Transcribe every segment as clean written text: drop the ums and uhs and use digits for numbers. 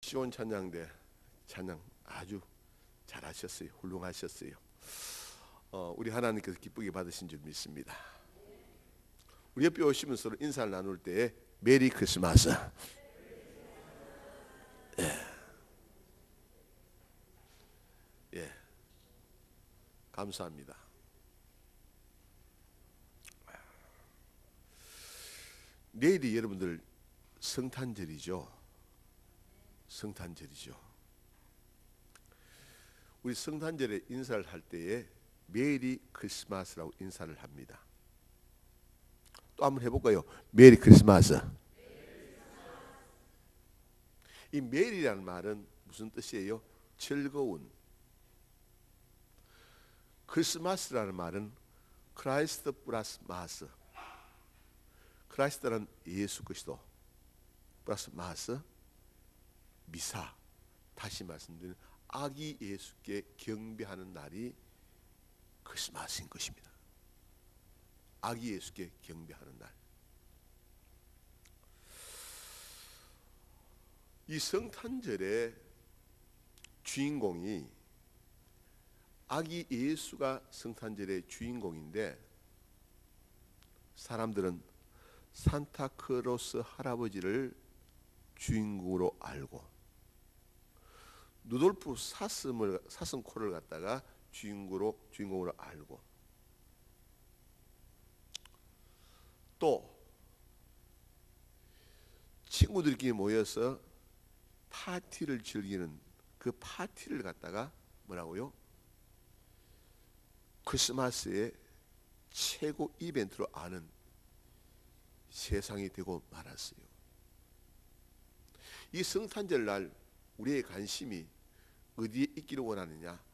시온 찬양대 찬양 아주 잘하셨어요. 훌륭하셨어요. 우리 하나님께서 기쁘게 받으신 줄 믿습니다. 우리 옆에 오시면 서로 인사를 나눌 때 메리 크리스마스. 예, 감사합니다. 내일이 여러분들 성탄절이죠. 성탄절이죠. 우리 성탄절에 인사를 할 때에 메리 크리스마스라고 인사를 합니다. 또 한번 해볼까요? 메리 크리스마스. 이 메리라는 말은 무슨 뜻이에요? 즐거운. 크리스마스라는 말은 크라이스트 플러스 마스. 크라이스트는 예수 그리스도 플러스 마스 미사. 다시 말씀드리는 아기 예수께 경배하는 날이 크리스마스인 것입니다. 아기 예수께 경배하는 날. 이 성탄절의 주인공이 아기 예수가 성탄절의 주인공인데, 사람들은 산타크로스 할아버지를 주인공으로 알고 누돌프 사슴코를 갖다가 주인공으로 알고, 또 친구들끼리 모여서 파티를 즐기는 그 파티를 갖다가 뭐라고요? 크리스마스의 최고 이벤트로 아는 세상이 되고 말았어요. 이 성탄절 날 우리의 관심이 어디에 있기를 원하느냐?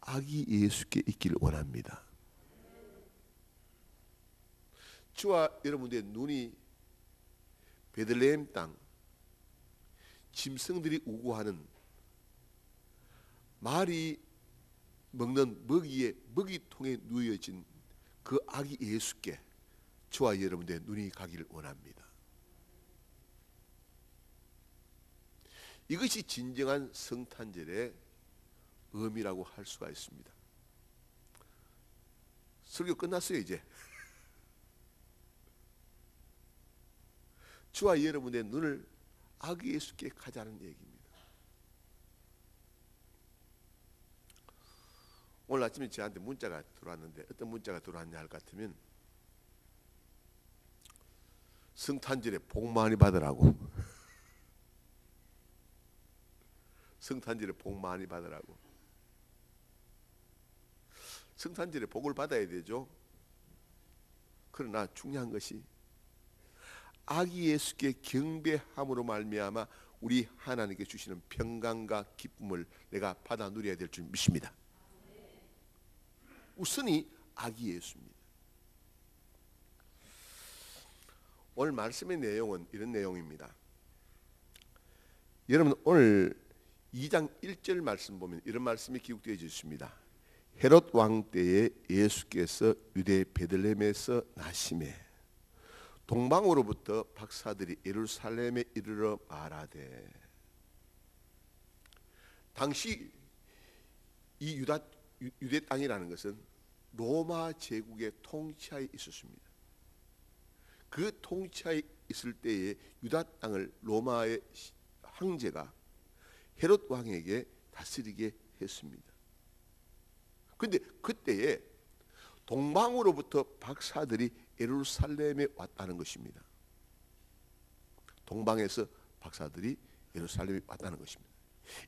아기 예수께 있기를 원합니다. 저와 여러분들의 눈이 베들레헴 땅, 짐승들이 우고하는 말이 먹는 먹이통에 누워진 그 아기 예수께 저와 여러분들의 눈이 가기를 원합니다. 이것이 진정한 성탄절의 의미라고 할 수가 있습니다. 설교 끝났어요 이제. 저와 여러분의 눈을 아기 예수께 가자는 얘기입니다. 오늘 아침에 저한테 문자가 들어왔는데, 어떤 문자가 들어왔냐 할 것 같으면 성탄절에 복 많이 받으라고. 성탄절에 복 많이 받으라고. 성탄절에 복을 받아야 되죠. 그러나 중요한 것이 아기 예수께 경배함으로 말미암아 우리 하나님께 주시는 평강과 기쁨을 내가 받아 누려야 될 줄 믿습니다. 우선이 아기 예수입니다. 오늘 말씀의 내용은 이런 내용입니다. 여러분 오늘 2장 1절 말씀 보면 이런 말씀이 기록되어 있습니다. 헤롯 왕 때에 예수께서 유대 베들레헴에서 나시매 동방으로부터 박사들이 예루살렘에 이르러 말하되, 당시 이 유대 땅이라는 것은 로마 제국의 통치하에 있었습니다. 그 통치하에 있을 때에 유다 땅을 로마의 황제가 헤롯 왕에게 다스리게 했습니다. 그런데 그때에 동방으로부터 박사들이 예루살렘에 왔다는 것입니다. 동방에서 박사들이 예루살렘에 왔다는 것입니다.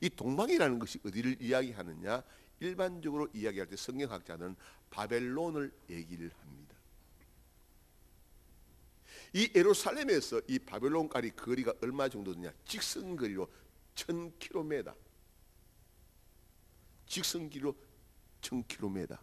이 동방이라는 것이 어디를 이야기하느냐? 일반적으로 이야기할 때 성경학자는 바벨론을 얘기를 합니다. 이 예루살렘에서 이 바벨론까지 거리가 얼마 정도 되냐? 직선거리로 1000km. 직선길로 1000km.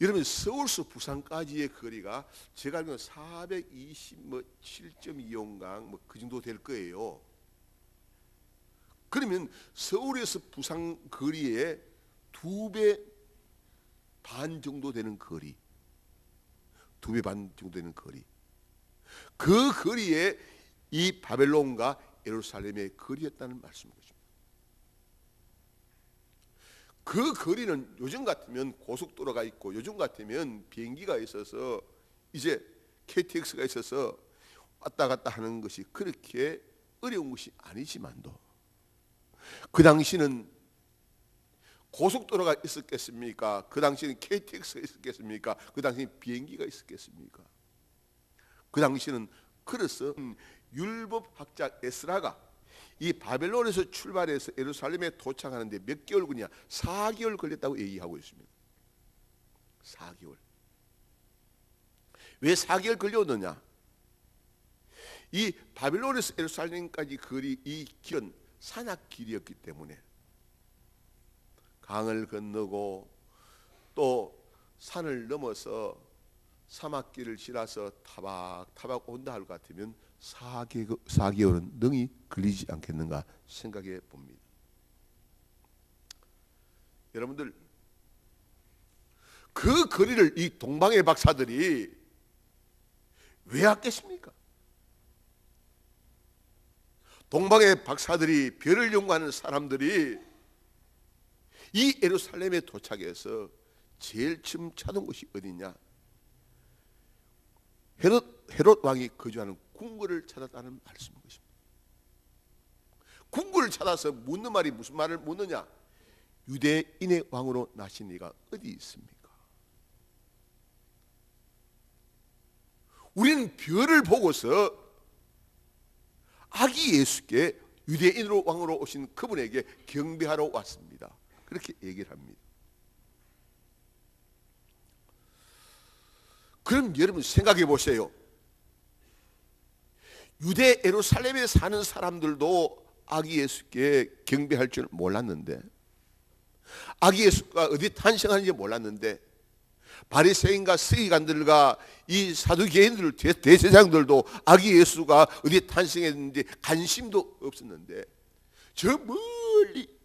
여러분 서울서 부산까지의 거리가 제가 알기로는 427.2용강 그 정도 될 거예요. 그러면 서울에서 부산 거리에 2배 반 정도 되는 거리, 2배 반 정도 되는 거리. 그 거리에 이 바벨론과 예루살렘의 거리였다는 말씀인 것입니다. 그 거리는 요즘 같으면 고속도로가 있고 요즘 같으면 비행기가 있어서 이제 KTX가 있어서 왔다 갔다 하는 것이 그렇게 어려운 것이 아니지만도 그 당시는 고속도로가 있었겠습니까? 그 당시는 KTX가 있었겠습니까? 그 당시는 비행기가 있었겠습니까? 그 당시는 그래서 율법학자 에스라가 이 바벨론에서 출발해서 예루살렘에 도착하는데 몇 개월 걸리냐? 4개월 걸렸다고 얘기하고 있습니다. 4개월. 왜 4개월 걸렸느냐? 이 바벨론에서 예루살렘까지 거리, 이 길은 산악길이었기 때문에 강을 건너고 또 산을 넘어서 사막길을 지나서 타박 온다 할 것 같으면 4개월은 능히 걸리지 않겠는가 생각해 봅니다. 여러분들, 그 거리를 이 동방의 박사들이 왜 왔겠습니까? 동방의 박사들이, 별을 연구하는 사람들이 이 예루살렘에 도착해서 제일 처음 찾은 곳이 어디냐? 헤롯 왕이 거주하는 궁궐을 찾았다는 말씀인 것입니다. 궁궐을 찾아서 묻는 말이 무슨 말을 묻느냐? 유대인의 왕으로 나신 이가 어디 있습니까? 우리는 별을 보고서 아기 예수께 유대인으로 왕으로 오신 그분에게 경배하러 왔습니다. 그렇게 얘기를 합니다. 그럼 여러분 생각해 보세요. 유대 예루살렘에 사는 사람들도 아기 예수께 경배할 줄 몰랐는데, 아기 예수가 어디 탄생하는지 몰랐는데, 바리새인과 서기관들과 이 사두개인들, 대제사장들도 아기 예수가 어디 탄생했는지 관심도 없었는데, 저 멀리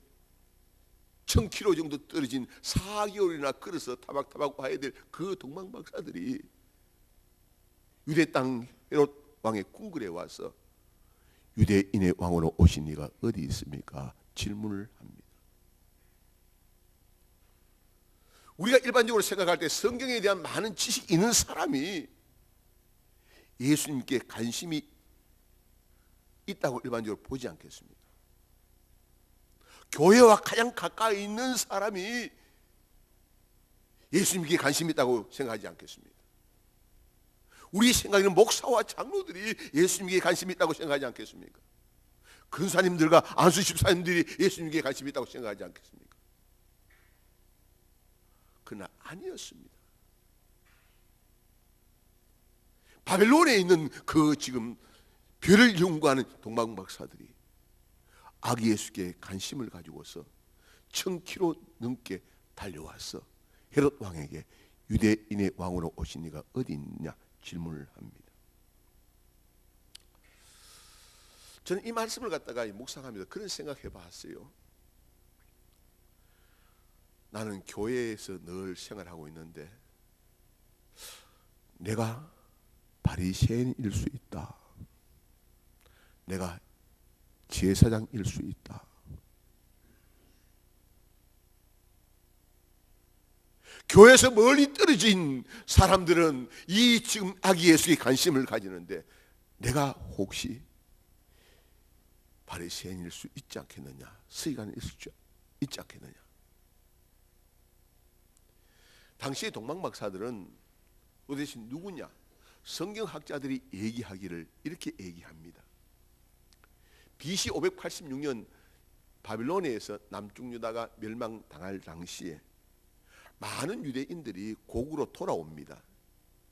1000km 정도 떨어진 4개월이나 걸어서 타박타박 와야 될 그 동방박사들이 유대 땅 헤롯 왕의 궁궐에 와서 유대인의 왕으로 오신 이가 어디 있습니까? 질문을 합니다. 우리가 일반적으로 생각할 때 성경에 대한 많은 지식이 있는 사람이 예수님께 관심이 있다고 일반적으로 보지 않겠습니다. 교회와 가장 가까이 있는 사람이 예수님께 관심이 있다고 생각하지 않겠습니다. 우리 생각에는 목사와 장로들이 예수님께 관심이 있다고 생각하지 않겠습니까? 근사님들과 안수 집사님들이 예수님께 관심이 있다고 생각하지 않겠습니까? 그러나 아니었습니다. 바벨론에 있는 그 지금 별을 연구하는 동방박사들이 아기 예수께 관심을 가지고서 1000km 넘게 달려와서 헤롯 왕에게 유대인의 왕으로 오신 이가 어디 있느냐 질문을 합니다. 저는 이 말씀을 갖다가 묵상하면서 그런 생각해 봤어요. 나는 교회에서 늘 생활하고 있는데 내가 바리새인일 수 있다. 내가 제사장일 수 있다. 교회에서 멀리 떨어진 사람들은 이 지금 아기 예수에 관심을 가지는데 내가 혹시 바리새인일 수 있지 않겠느냐? 서기관일 수 있지 않겠느냐? 당시의 동방박사들은 도대체 누구냐? 성경학자들이 얘기하기를 이렇게 얘기합니다. BC 586년 바빌로니아에서 남쪽 유다가 멸망당할 당시에 많은 유대인들이 고국으로 돌아옵니다.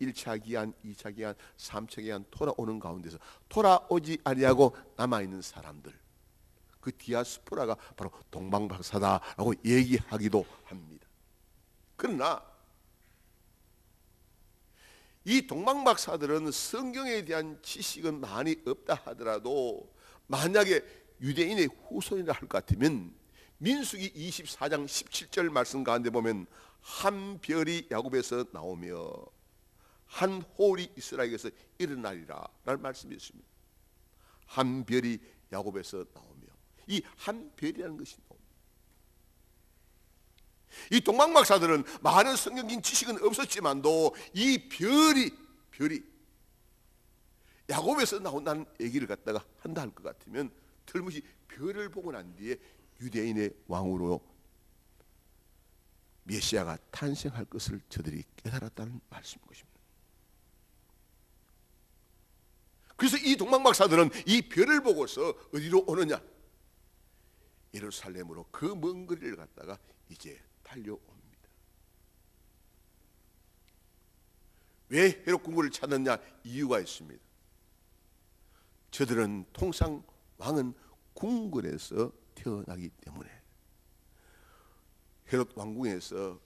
1차 기한, 2차 기한, 3차 기한 돌아오는 가운데서 돌아오지 아니하고 남아있는 사람들, 그 디아스포라가 바로 동방박사다라고 얘기하기도 합니다. 그러나 이 동방박사들은 성경에 대한 지식은 많이 없다 하더라도 만약에 유대인의 후손이라 할 것 같으면 민수기 24장 17절 말씀 가운데 보면 한 별이 야곱에서 나오며 한 홀이 이스라엘에서 일어나리라 라는 말씀이 있습니다. 한 별이 야곱에서 나오며, 이 한 별이라는 것이 나옵니다. 이 동방 박사들은 많은 성경적인 지식은 없었지만도 이 별이 야곱에서 나온다는 얘기를 갖다가 한다 할 것 같으면 틀림없이 별을 보고 난 뒤에 유대인의 왕으로 메시아가 탄생할 것을 저들이 깨달았다는 말씀인 것입니다. 그래서 이 동방 박사들은 이 별을 보고서 어디로 오느냐? 예루살렘으로 그 먼 거리를 갔다가 이제 달려옵니다. 왜 헤롯 궁궐을 찾느냐? 이유가 있습니다. 저들은 통상 왕은 궁궐에서 태어나기 때문에 헤롯 왕궁에서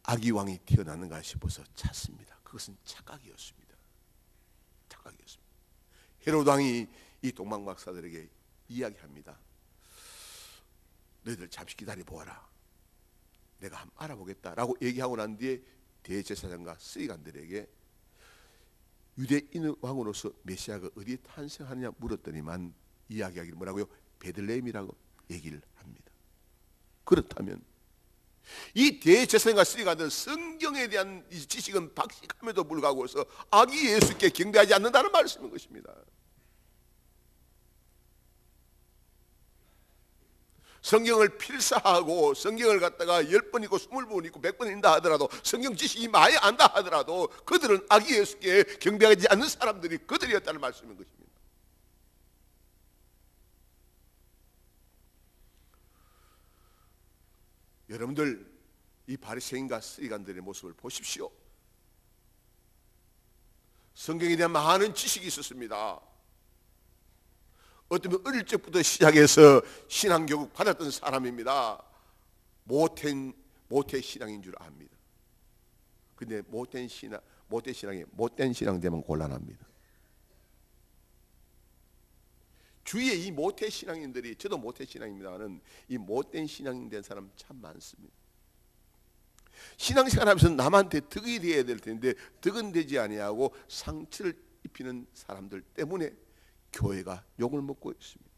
아기 왕이 태어나는가 싶어서 찾습니다. 그것은 착각이었습니다. 헤롯 왕이 이 동방 박사들에게 이야기합니다. 너희들 잠시 기다려 보아라. 내가 한번 알아보겠다라고 얘기하고 난 뒤에 대제사장과 서기관들에게 유대인 왕으로서 메시아가 어디에 탄생하느냐 물었더니만 이야기하기를 뭐라고요? 베들레헴이라고 얘기를 합니다. 그렇다면 이 대제사장과 서기관들은 성경에 대한 지식은 박식함에도 불구하고서 아기 예수께 경배하지 않는다는 말씀인 것입니다. 성경을 필사하고 성경을 갖다가 10번 읽고 20번 읽고 100번 읽는다 하더라도 성경 지식이 많이 안다 하더라도 그들은 아기 예수께 경배하지 않는 사람들이 그들이었다는 말씀인 것입니다. 여러분들 이 바리새인과 서기관들의 모습을 보십시오. 성경에 대한 많은 지식이 있었습니다. 어쩌면 어릴 적부터 시작해서 신앙교육 받았던 사람입니다. 모태 신앙인 줄 압니다. 근데 못된 신앙 되면 곤란합니다. 주위에 이 모태 신앙인들이, 저도 모태 신앙입니다는 이 못된 신앙인 된 사람 참 많습니다. 신앙생활 하면서 남한테 덕이 되어야 될 텐데 덕은 되지 아니하고 상처를 입히는 사람들 때문에 교회가 욕을 먹고 있습니다.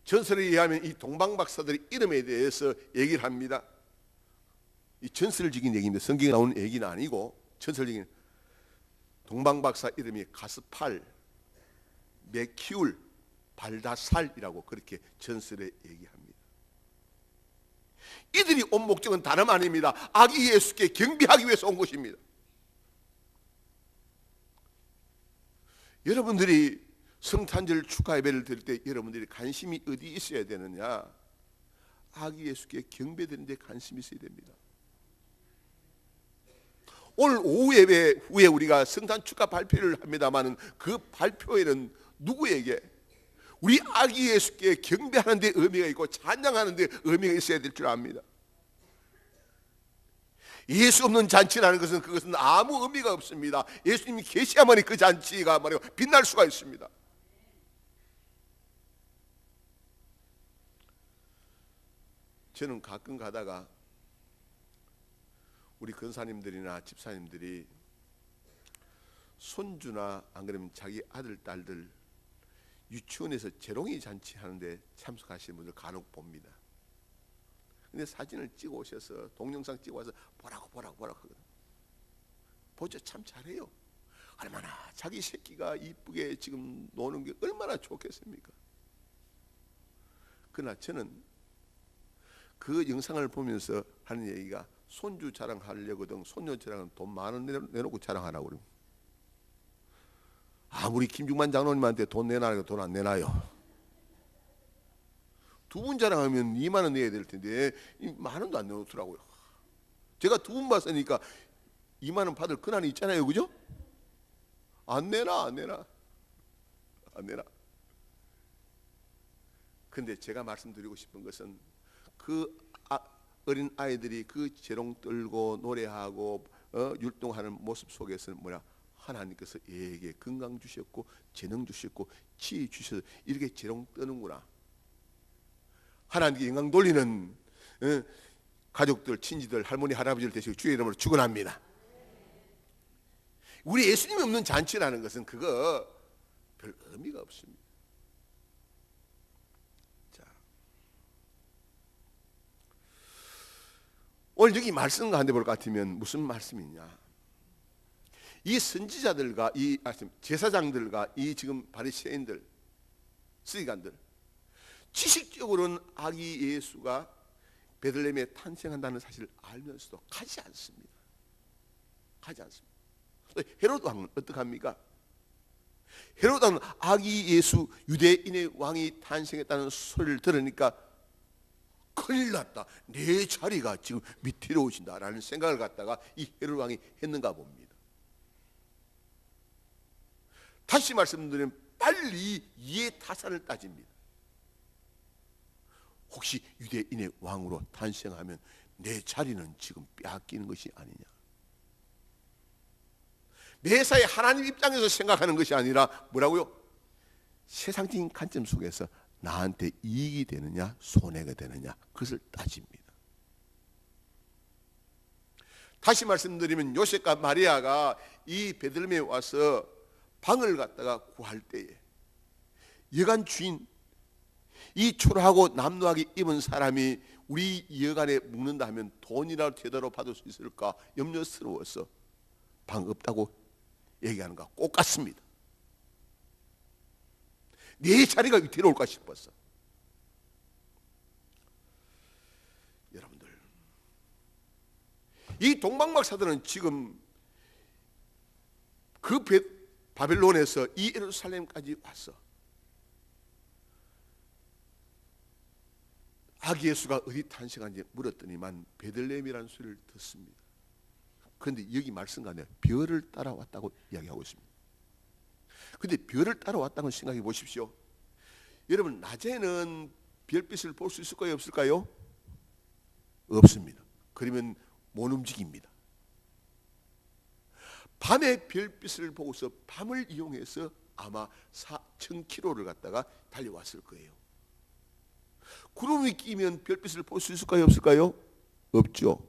전설에 의하면 이 동방 박사들의 이름에 대해서 얘기를 합니다. 이 전설적인 얘기입니다. 성경에 나오는 얘기는 아니고 전설적인. 동방 박사 이름이 가스팔, 메키울, 발다살이라고 그렇게 전설에 얘기합니다. 이들이 온 목적은 다름 아닙니다. 아기 예수께 경배하기 위해서 온 것입니다. 여러분들이 성탄절 축하 예배를 드릴 때 여러분들이 관심이 어디 있어야 되느냐? 아기 예수께 경배드리는 데 관심이 있어야 됩니다. 오늘 오후 예배 후에 우리가 성탄 축하 발표를 합니다만 그 발표에는 누구에게? 우리 아기 예수께 경배하는 데 의미가 있고 찬양하는 데 의미가 있어야 될 줄 압니다. 예수 없는 잔치라는 것은 그것은 아무 의미가 없습니다. 예수님이 계시야만이 그 잔치가 말이요 빛날 수가 있습니다. 저는 가끔 가다가 우리 권사님들이나 집사님들이 손주나 안 그러면 자기 아들 딸들 유치원에서 재롱이 잔치 하는데 참석하시는 분들 간혹 봅니다. 근데 사진을 찍어 오셔서 동영상 찍어 와서 보라고 하거든. 보죠. 참 잘해요. 얼마나 자기 새끼가 이쁘게 지금 노는 게 얼마나 좋겠습니까? 그러나 저는 그 영상을 보면서 하는 얘기가 손주 자랑하려거든. 손녀 자랑은 돈 많은 내놓고 자랑하라고 그래요. 아무리 김중만 장로님한테 돈 내놔라고 돈 안 내놔요. 두 분 자랑하면 2만 원 내야 될 텐데 1만 원도 안 내놓더라고요. 제가 두 분 봤으니까 2만 원 받을 근한이 있잖아요, 그죠? 안 내놔. 근데 제가 말씀드리고 싶은 것은 그 어린 아이들이 그 재롱 떨고 노래하고 율동하는 모습 속에서는 뭐야? 하나님께서 얘에게 건강 주셨고 재능 주셨고 지혜 주셔서 이렇게 재롱 떠는구나. 하나님께 영광 돌리는 가족들, 친지들, 할머니, 할아버지를 대시고 주의 이름으로 축원합니다. 우리 예수님이 없는 잔치라는 것은 그거 별 의미가 없습니다. 자, 오늘 여기 말씀 가운데 볼 것 같으면 무슨 말씀이냐? 이 선지자들과 이 제사장들과 이 지금 바리새인들, 서기관들, 지식적으로는 아기 예수가 베들레헴에 탄생한다는 사실을 알면서도 가지 않습니다. 가지 않습니다. 헤롯 왕은 어떡합니까? 헤롯 왕은 아기 예수 유대인의 왕이 탄생했다는 소리를 들으니까 큰일 났다, 내 자리가 지금 위태로워진다라는 생각을 갖다가 이 헤롯 왕이 했는가 봅니다. 다시 말씀드리면 빨리 이해 타산을 따집니다. 혹시 유대인의 왕으로 탄생하면 내 자리는 지금 빼앗기는 것이 아니냐? 매사에 하나님 입장에서 생각하는 것이 아니라 뭐라고요? 세상적인 관점 속에서 나한테 이익이 되느냐 손해가 되느냐 그것을 따집니다. 다시 말씀드리면 요셉과 마리아가 이 베들레헴에 와서 방을 갖다가 구할 때에 여관 주인, 이 초라하고 남루하게 입은 사람이 우리 여관에 묵는다 하면 돈이라도 제대로 받을 수 있을까 염려스러워서 방 없다고 얘기하는 것 꼭 같습니다. 내 자리가 위태로울까 싶었어. 여러분들, 이 동방박사들은 지금 그 바벨론에서 이 예루살렘까지 왔어. 아기 예수가 어디 탄생한지 물었더니만 베들레헴이라는 소리를 듣습니다. 그런데 여기 말씀 가운데 별을 따라왔다고 이야기하고 있습니다. 그런데 별을 따라왔다고 생각해 보십시오. 여러분, 낮에는 별빛을 볼 수 있을까요, 없을까요? 없습니다. 그러면 못 움직입니다. 밤에 별빛을 보고서 밤을 이용해서 아마 4,000km를 갖다가 달려왔을 거예요. 구름이 끼면 별빛을 볼 수 있을까요, 없을까요? 없죠.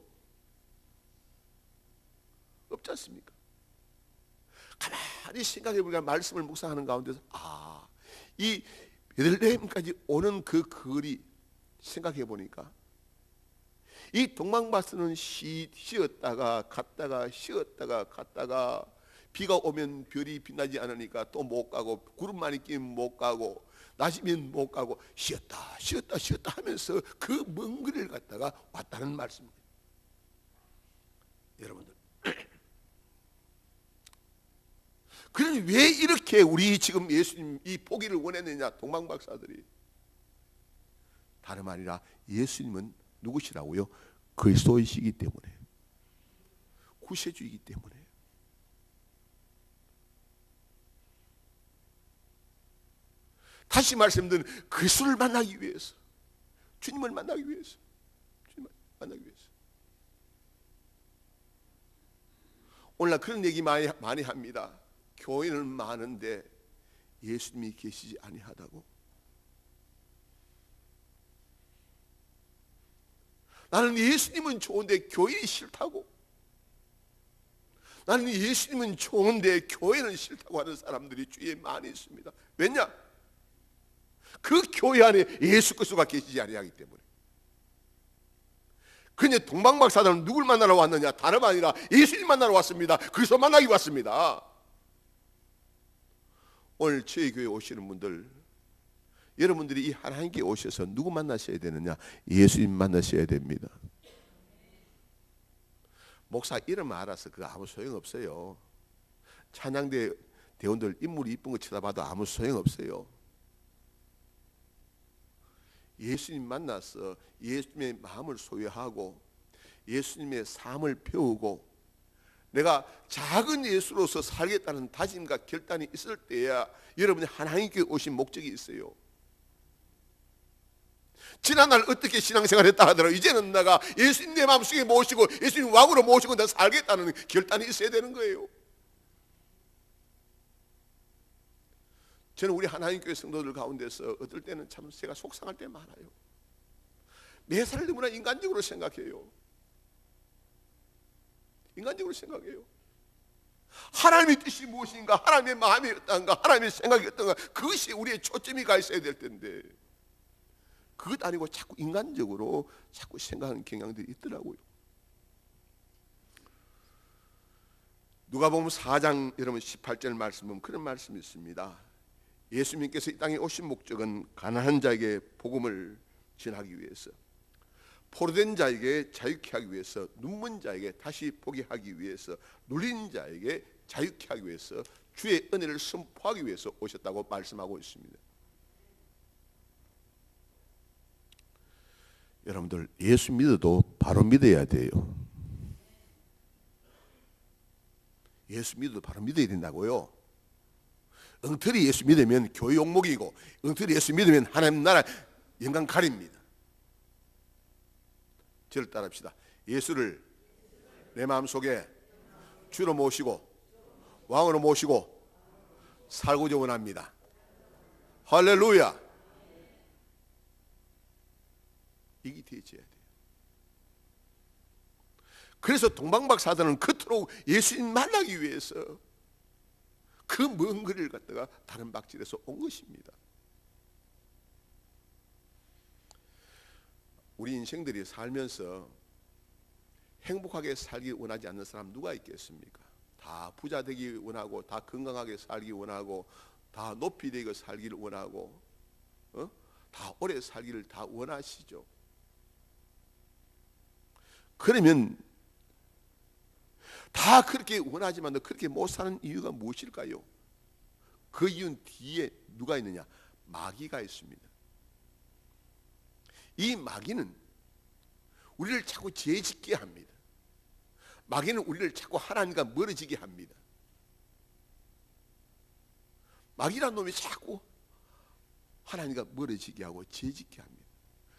없지 않습니까? 가만히 생각해 보니까 말씀을 묵상하는 가운데서 이 베들레헴까지 오는 그 거리 생각해 보니까 이 동방바스는 쉬었다가 갔다가 쉬었다가 갔다가 비가 오면 별이 빛나지 않으니까 또 못 가고 구름만이 끼면 못 가고 낮이면 못 가고 쉬었다 하면서 그 먼 거리를 갔다가 왔다는 말씀입니다. 여러분들, 그러니 왜 이렇게 우리 지금 예수님 이 포기를 원했느냐? 동방박사들이 다름 아니라 예수님은 누구시라고요? 그리스도이시기 때문에, 구세주이기 때문에. 다시 말씀드린 그리스도를 만나기 위해서, 주님을 만나기 위해서, 주님을 만나기 위해서. 오늘날 그런 얘기 많이 합니다. 교회는 많은데 예수님이 계시지 아니하다고. 나는 예수님은 좋은데 교인이 싫다고. 나는 예수님은 좋은데 교회는 싫다고 하는 사람들이 주위에 많이 있습니다. 왜냐? 그 교회 안에 예수 그리스도가 계시지 아니하기 때문에. 그런데 동방박사들은 누굴 만나러 왔느냐? 다름 아니라 예수님 만나러 왔습니다. 그리스도 만나기 왔습니다. 오늘 저희 교회 오시는 분들, 여러분들이 이 하나님께 오셔서 누구 만나셔야 되느냐? 예수님 만나셔야 됩니다. 목사 이름 알아서 그거 아무 소용없어요. 찬양대 대원들 인물이 이쁜 거 쳐다봐도 아무 소용없어요. 예수님 만나서 예수님의 마음을 소유하고 예수님의 삶을 배우고 내가 작은 예수로서 살겠다는 다짐과 결단이 있을 때야 여러분이 하나님께 오신 목적이 있어요. 지난날 어떻게 신앙생활했다 하더라도 이제는 내가 예수님 내 마음속에 모시고 예수님 왕으로 모시고 내가 살겠다는 결단이 있어야 되는 거예요. 저는 우리 하나님교회 성도들 가운데서 어떨 때는 참 제가 속상할 때 많아요. 매사를 너무나 인간적으로 생각해요. 인간적으로 생각해요. 하나님의 뜻이 무엇인가, 하나님의 마음이 어떤가, 하나님의 생각이 어떤가, 그것이 우리의 초점이 가 있어야 될 텐데 그것 아니고 자꾸 인간적으로 자꾸 생각하는 경향들이 있더라고요. 누가복음 4장 여러분 18절 말씀 보면 그런 말씀이 있습니다. 예수님께서 이 땅에 오신 목적은 가난한 자에게 복음을 전하기 위해서, 포로된 자에게 자유케 하기 위해서, 눈먼 자에게 다시 보게 하기 위해서, 눌린 자에게 자유케 하기 위해서, 주의 은혜를 선포하기 위해서 오셨다고 말씀하고 있습니다. 여러분들 예수 믿어도 바로 믿어야 돼요. 예수 믿어도 바로 믿어야 된다고요. 엉터리 예수 믿으면 교회 욕먹이고, 엉터리 예수 믿으면 하나님 나라 영광 가립니다. 저를 따라합시다. 예수를 내 마음속에 주로 모시고 왕으로 모시고 살고자 원합니다. 할렐루야. 이게 되어져야 돼요. 그래서 동방박사들은 그토록 예수님 만나기 위해서 그 먼 거리를 갖다가 다른 박질에서 온 것입니다. 우리 인생들이 살면서 행복하게 살기 원하지 않는 사람 누가 있겠습니까? 다 부자 되기 원하고, 다 건강하게 살기 원하고, 다 높이 되고 살기를 원하고, 다 오래 살기를 다 원하시죠. 그러면 다 그렇게 원하지만 그렇게 못 사는 이유가 무엇일까요? 그 이유는 뒤에 누가 있느냐? 마귀가 있습니다. 이 마귀는 우리를 자꾸 죄짓게 합니다. 마귀는 우리를 자꾸 하나님과 멀어지게 합니다. 마귀란 놈이 자꾸 하나님과 멀어지게 하고 죄짓게 합니다.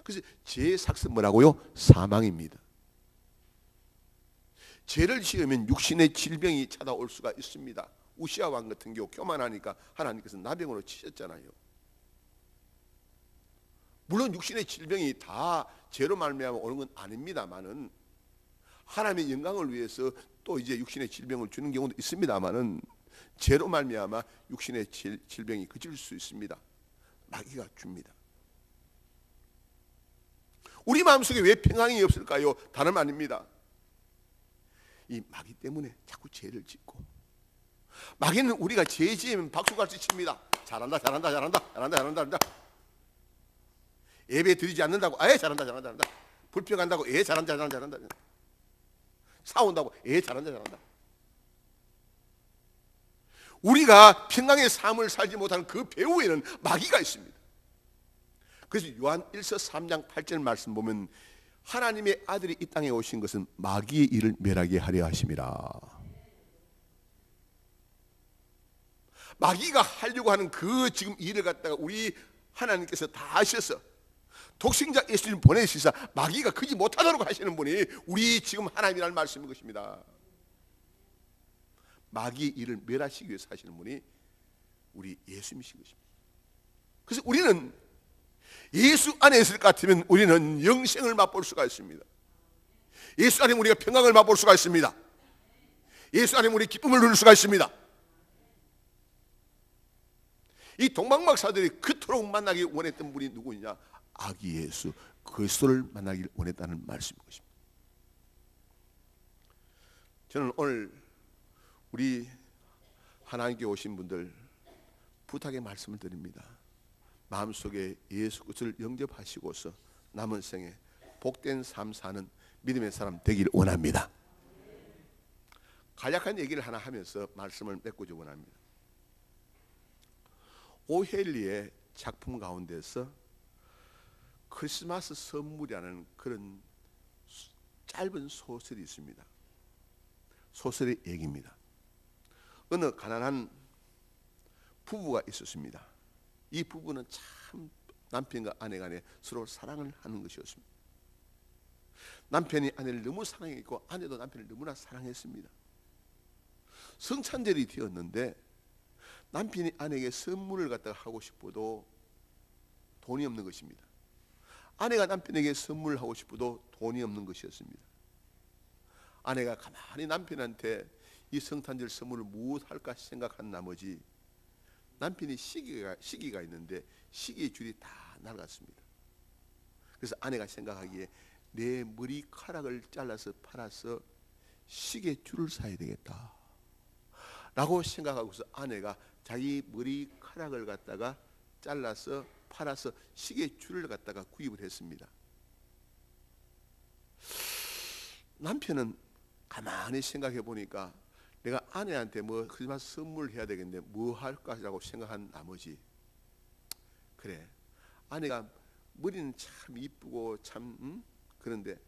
그래서 죄의 삭은 뭐라고요? 사망입니다. 죄를 지으면 육신의 질병이 찾아올 수가 있습니다. 우시아 왕 같은 경우 교만하니까 하나님께서 나병으로 치셨잖아요. 물론 육신의 질병이 다 죄로 말미암아 오는 건 아닙니다만은, 하나님의 영광을 위해서 또 이제 육신의 질병을 주는 경우도 있습니다만은, 죄로 말미암아 육신의 질병이 그칠 수 있습니다. 마귀가 줍니다. 우리 마음속에 왜 평안이 없을까요? 다름 아닙니다. 이 마귀 때문에 자꾸 죄를 짓고, 마귀는 우리가 죄 지으면 박수같이 칩니다. 잘한다 잘한다 잘한다 잘한다 잘한다. 예배 드리지 않는다고 아예 잘한다 잘한다 잘한다. 불평한다고 잘한다 잘한다 잘한다. 싸운다고 잘한다 잘한다. 우리가 평강의 삶을 살지 못하는 그 배후에는 마귀가 있습니다. 그래서 요한 1서 3장 8절 말씀 보면 하나님의 아들이 이 땅에 오신 것은 마귀의 일을 멸하게 하려 하심이라. 마귀가 하려고 하는 그 지금 일을 갖다가 우리 하나님께서 다 하셔서 독생자 예수님 보내시사 마귀가 그지 못하도록 하시는 분이 우리 지금 하나님이라는 말씀인 것입니다. 마귀의 일을 멸하시기 위해서 하시는 분이 우리 예수님이신 것입니다. 그래서 우리는 예수 안에 있을 것 같으면 우리는 영생을 맛볼 수가 있습니다. 예수 안에 우리가 평강을 맛볼 수가 있습니다. 예수 안에 우리 기쁨을 누릴 수가 있습니다. 이 동방박사들이 그토록 만나기 원했던 분이 누구냐? 아기 예수 그리스도를 만나기를 원했다는 말씀인 것입니다. 저는 오늘 우리 하나님께 오신 분들 부탁의 말씀을 드립니다. 마음속에 예수 그리스도를 영접하시고서 남은 생에 복된 삶 사는 믿음의 사람 되기를 원합니다. 간략한 얘기를 하나 하면서 말씀을 맺고자 원합니다. 오헬리의 작품 가운데서 크리스마스 선물이라는 그런 짧은 소설이 있습니다. 소설의 얘기입니다. 어느 가난한 부부가 있었습니다. 이 부부는 참 남편과 아내 간에 서로 사랑을 하는 것이었습니다. 남편이 아내를 너무 사랑했고 아내도 남편을 너무나 사랑했습니다. 성찬절이 되었는데 남편이 아내에게 선물을 갖다가 하고 싶어도 돈이 없는 것입니다. 아내가 남편에게 선물을 하고 싶어도 돈이 없는 것이었습니다. 아내가 가만히 남편한테 이 성탄절 선물을 무엇 할까 생각한 나머지 남편이 시기가 있는데 시계의 줄이 다 날아갔습니다. 그래서 아내가 생각하기에 내 머리카락을 잘라서 팔아서 시계 줄을 사야 되겠다 라고 생각하고서 아내가 자기 머리카락을 갖다가 잘라서 팔아서 시계 줄을 갖다가 구입을 했습니다. 남편은 가만히 생각해 보니까 내가 아내한테 뭐 크리스마스 선물해야 되겠는데 뭐 할까라고 생각한 나머지, 그래, 아내가 머리는 참 이쁘고 참 그런데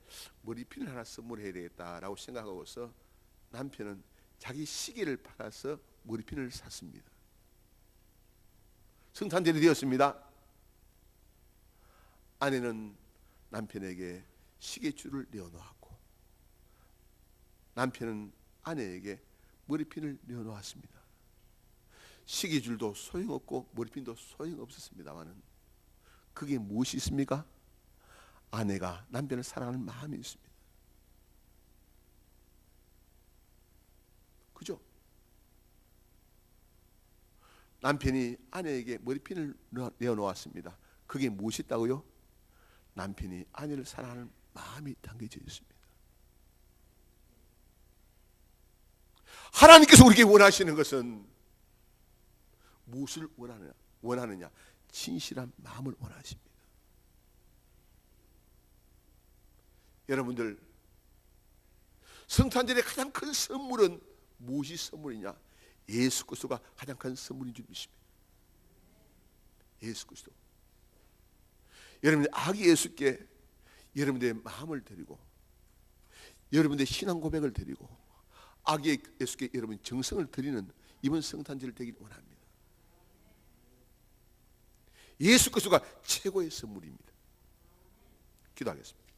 머리핀을 하나 선물해야 되겠다라고 생각하고서 남편은 자기 시계를 팔아서 머리핀을 샀습니다. 성탄절이 되었습니다. 아내는 남편에게 시계줄을 내어놓았고 남편은 아내에게 머리핀을 내어놓았습니다. 시계줄도 소용없고 머리핀도 소용없었습니다마는 그게 무엇이 있습니까? 아내가 남편을 사랑하는 마음이 있습니다. 그죠? 남편이 아내에게 머리핀을 내어놓았습니다. 그게 무엇이 있다고요? 남편이 아내를 사랑하는 마음이 담겨져 있습니다. 하나님께서 우리에게 원하시는 것은 무엇을 원하느냐? 진실한 마음을 원하십니다. 여러분들, 성탄절의 가장 큰 선물은 무엇이 선물이냐? 예수 그리스도가 가장 큰 선물인 줄 믿습니다. 예수 그리스도. 여러분들 아기 예수께 여러분들의 마음을 드리고 여러분들의 신앙 고백을 드리고 아기 예수께 여러분 정성을 드리는 이번 성탄절 되길 원합니다. 예수 그리스도가 최고의 선물입니다. 기도하겠습니다.